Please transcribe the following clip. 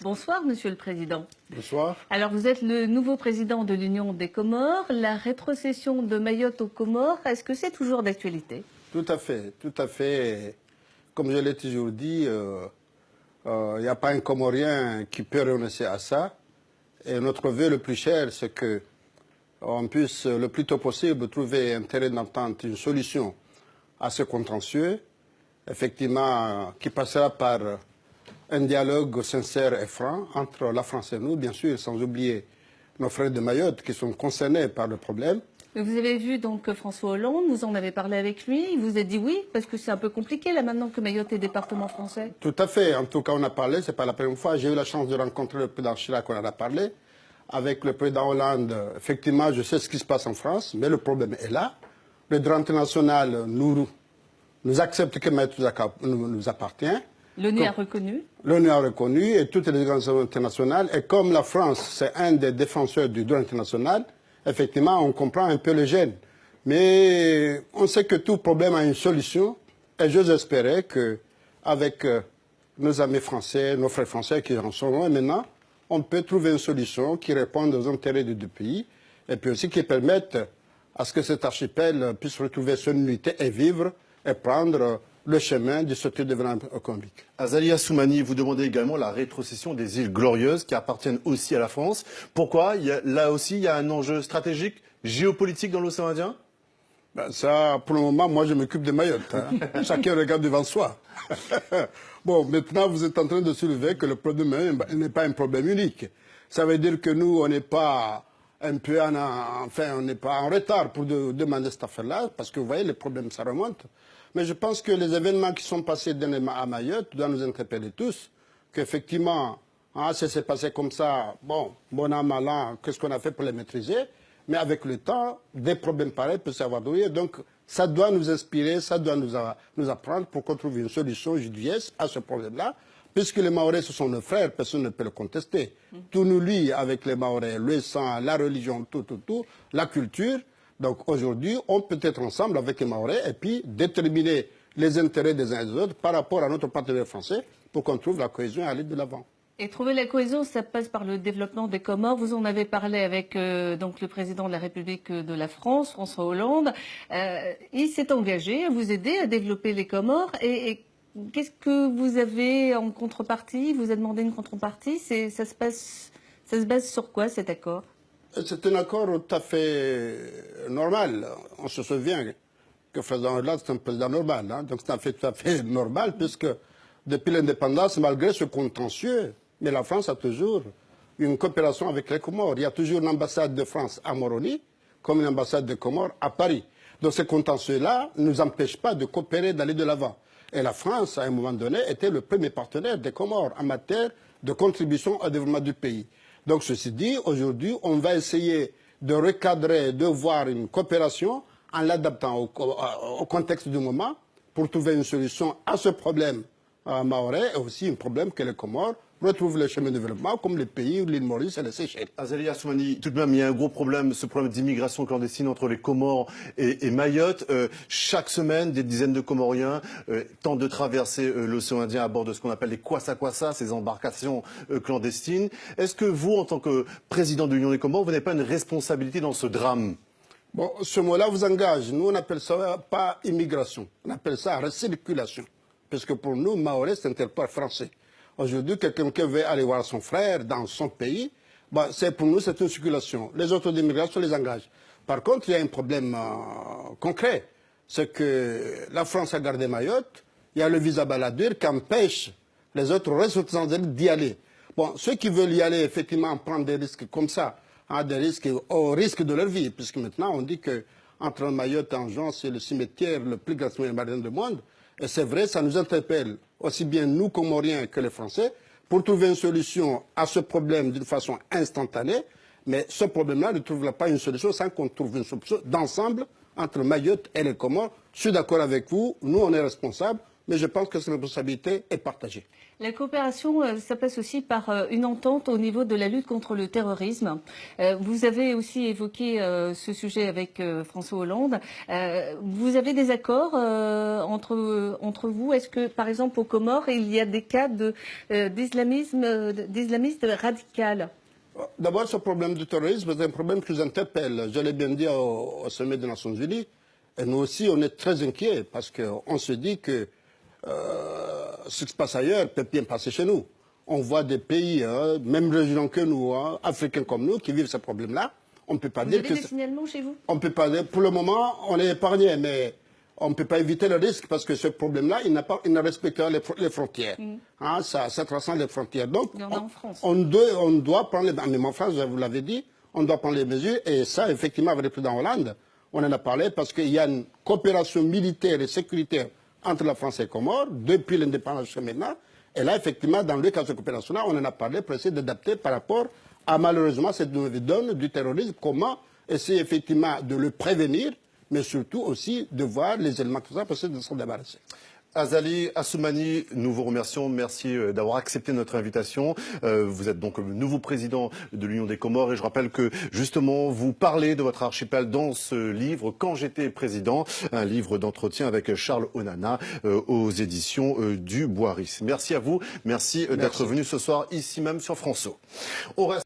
Bonsoir, Monsieur le Président. Bonsoir. Alors, vous êtes le nouveau président de l'Union des Comores. La rétrocession de Mayotte aux Comores, est-ce que c'est toujours d'actualité? Tout à fait, tout à fait. Comme je l'ai toujours dit, il n'y a pas un Comorien qui peut renoncer à ça. Et notre vœu le plus cher, c'est qu'on puisse le plus tôt possible trouver un terrain d'entente, une solution à ce contentieux, effectivement, qui passera par un dialogue sincère et franc entre la France et nous, bien sûr, sans oublier nos frères de Mayotte qui sont concernés par le problème. Vous avez vu donc François Hollande, vous en avez parlé avec lui, il vous a dit oui, parce que c'est un peu compliqué là maintenant que Mayotte est département français. Tout à fait, en tout cas on a parlé, c'est pas la première fois, j'ai eu la chance de rencontrer le président Chirac, on en a parlé. Avec le président Hollande, effectivement, je sais ce qui se passe en France, mais le problème est là. Le droit international nous accepte que Mayotte nous appartient. L'ONU a reconnu. L'ONU a reconnu et toutes les organisations internationales. Et comme la France, c'est un des défenseurs du droit international, effectivement, on comprend un peu le gêne. Mais on sait que tout problème a une solution. Et j'ose espérer qu'avec nos amis français, nos frères français qui en sont loin maintenant, on peut trouver une solution qui réponde aux intérêts des deux pays et puis aussi qui permette à ce que cet archipel puisse retrouver son unité et vivre et prendre le chemin du statut de développement économique. Azali Assoumani, vous demandez également la rétrocession des îles Glorieuses qui appartiennent aussi à la France. Pourquoi? Là aussi, il y a un enjeu stratégique, géopolitique dans l'océan Indien? Ben ça, pour le moment, moi, je m'occupe de Mayotte. Hein. Chacun regarde devant soi. Bon, maintenant, vous êtes en train de soulever que le problème n'est pas un problème unique. Ça veut dire que nous, on n'est pas un peu on n'est pas en retard pour demander cette affaire-là, parce que vous voyez, les problèmes, ça remonte. Mais je pense que les événements qui sont passés dernièrement à Mayotte doivent nous interpeller tous, qu'effectivement, ça s'est passé comme ça, bon an, mal an, qu'est-ce qu'on a fait pour les maîtriser? Mais avec le temps, des problèmes pareils peuvent s'avoir. Donc, ça doit nous inspirer, ça doit nous apprendre pour qu'on trouve une solution judicieuse à ce problème-là. Puisque les Mahorais, ce sont nos frères, personne ne peut le contester. Tout nous lie avec les Mahorais, le sang, la religion, tout, la culture. Donc aujourd'hui, on peut être ensemble avec les Mahorais et puis déterminer les intérêts des uns et des autres par rapport à notre partenaire français pour qu'on trouve la cohésion et aller de l'avant. Et trouver la cohésion, ça passe par le développement des Comores. Vous en avez parlé avec donc le président de la République de la France, François Hollande. Il s'est engagé à vous aider à développer les Comores. Et qu'est-ce que vous avez en contrepartie? Il vous a demandé une contrepartie. Ça se base sur quoi cet accord? C'est un accord tout à fait normal. On se souvient que le président Hollande, c'est un président normal. Hein? Donc c'est tout à fait normal, puisque depuis l'indépendance, malgré ce contentieux, mais la France a toujours une coopération avec les Comores. Il y a toujours une ambassade de France à Moroni, comme une ambassade de Comores à Paris. Donc ce contentieux-là ne nous empêche pas de coopérer, d'aller de l'avant. Et la France, à un moment donné, était le premier partenaire des Comores en matière de contribution au développement du pays. Donc, ceci dit, aujourd'hui, on va essayer de recadrer, de voir une coopération en l'adaptant au contexte du moment pour trouver une solution à ce problème mahorais et aussi un problème que les Comores retrouvent le chemin de développement comme les pays, l'île Maurice et les Seychelles. Azali Assoumani, tout de même, il y a un gros problème, ce problème d'immigration clandestine entre les Comores et Mayotte. Chaque semaine, des dizaines de Comoriens tentent de traverser l'océan Indien à bord de ce qu'on appelle les kwassa-kwassa, ces embarcations clandestines. Est-ce que vous, en tant que président de l'Union des Comores, vous n'avez pas une responsabilité dans ce drame? Bon, ce mot-là vous engage. Nous, on appelle ça pas immigration, on appelle ça recirculation. Parce que pour nous, Mahorais, c'est un territoire français. Aujourd'hui, quelqu'un qui veut aller voir son frère dans son pays, pour nous, c'est une circulation. Les autres d'immigration les engagent. Par contre, il y a un problème concret. C'est que la France a gardé Mayotte. Il y a le visa baladure qui empêche les autres ressortissants d'y aller. Bon, ceux qui veulent y aller, effectivement, prendre des risques comme ça, des risques au risque de leur vie. Puisque maintenant, on dit qu'entre Mayotte et Anjouan, c'est le cimetière le plus grand cimetière marin du monde. Et c'est vrai, ça nous interpelle, aussi bien nous, Comoriens, que les Français, pour trouver une solution à ce problème d'une façon instantanée. Mais ce problème-là ne trouvera pas une solution sans qu'on trouve une solution d'ensemble entre Mayotte et les Comores. Je suis d'accord avec vous, nous, on est responsables mais je pense que cette responsabilité est partagée. La coopération, ça passe aussi par une entente au niveau de la lutte contre le terrorisme. Vous avez aussi évoqué ce sujet avec François Hollande. Vous avez des accords entre vous? Est-ce que, par exemple, aux Comores, il y a des cas d'islamisme radical? D'abord, ce problème du terrorisme est un problème qui nous interpelle. Je l'ai bien dit au sommet des Nations Unies. Et nous aussi, on est très inquiets parce qu'on se dit que ce qui se passe ailleurs peut bien passer chez nous. On voit des pays, même régionaux que nous, africains comme nous, qui vivent ce problème-là. On ne peut pas dire que... Vous avez des signalements chez vous? On peut pas dire, pour le moment, on est épargné, mais on ne peut pas éviter le risque parce que ce problème-là, il ne respecte pas les frontières. Ça transcende les frontières. Donc, il y en a en France. On doit prendre même en France, vous l'avez dit, on doit prendre les mesures. Et ça, effectivement, avec le président Hollande, on en a parlé parce qu'il y a une coopération militaire et sécuritaire entre la France et les Comores, depuis l'indépendance jusqu'à maintenant. Et là, effectivement, dans le cas de cette coopération-là, on en a parlé pour essayer d'adapter par rapport à, malheureusement, cette nouvelle donne du terrorisme. Comment essayer, effectivement, de le prévenir, mais surtout aussi de voir les éléments que ça, parce que de s'en débarrasser. Azali Assoumani, nous vous remercions. Merci d'avoir accepté notre invitation. Vous êtes donc le nouveau président de l'Union des Comores et je rappelle que justement vous parlez de votre archipel dans ce livre « Quand j'étais président », un livre d'entretien avec Charles Onana aux éditions du Boiris. Merci à vous. Merci d'être venu ce soir ici même sur François.